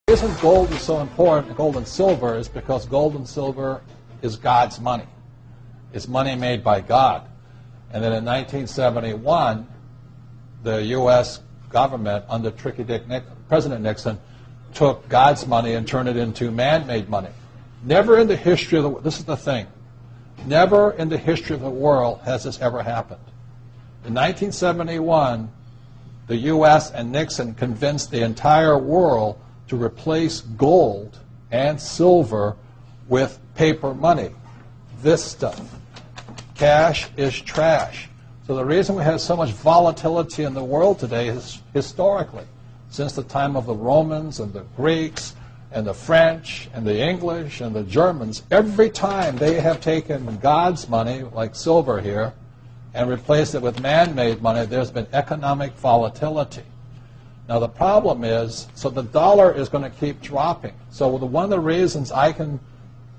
The reason gold is so important, gold and silver, is because gold and silver is God's money. It's money made by God. And then in 1971, the U.S. government, under President Nixon, took God's money and turned it into man-made money. Never in the history of the world, this is the thing, never in the history of the world has this ever happened. In 1971, the U.S. and Nixon convinced the entire world to replace gold and silver with paper money. This stuff. Cash is trash. So the reason we have so much volatility in the world today is historically, since the time of the Romans and the Greeks and the French and the English and the Germans, every time they have taken God's money, like silver here, and replaced it with man-made money, there's been economic volatility. Now the problem is, so the dollar is going to keep dropping. So one of the reasons I can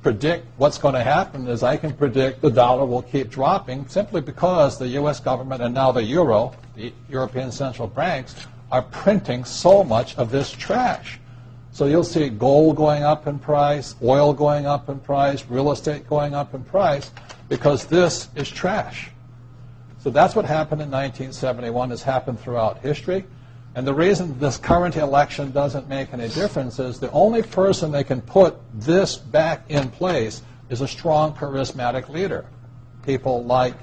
predict what's going to happen is I can predict the dollar will keep dropping simply because the U.S. government and now the euro, the European central banks, are printing so much of this trash. So you'll see gold going up in price, oil going up in price, real estate going up in price, because this is trash. So that's what happened in 1971. It's happened throughout history. And the reason this current election doesn't make any difference is the only person that can put this back in place is a strong, charismatic leader. People like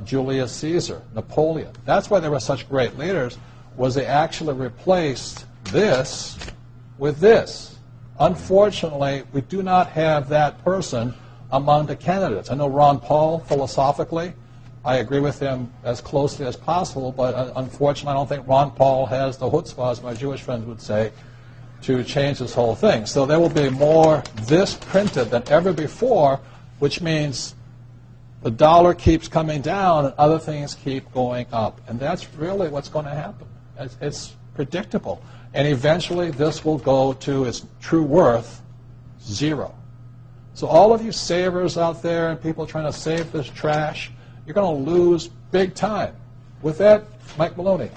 Julius Caesar, Napoleon. That's why they were such great leaders, was they actually replaced this with this. Unfortunately, we do not have that person among the candidates. I know Ron Paul, philosophically, I agree with him as closely as possible, but unfortunately I don't think Ron Paul has the chutzpah, as my Jewish friends would say, to change this whole thing. So there will be more this printed than ever before, which means the dollar keeps coming down and other things keep going up. And that's really what's going to happen. It's predictable. And eventually this will go to its true worth, zero. So all of you savers out there and people trying to save this trash, you're going to lose big time. With that, Mike Maloney.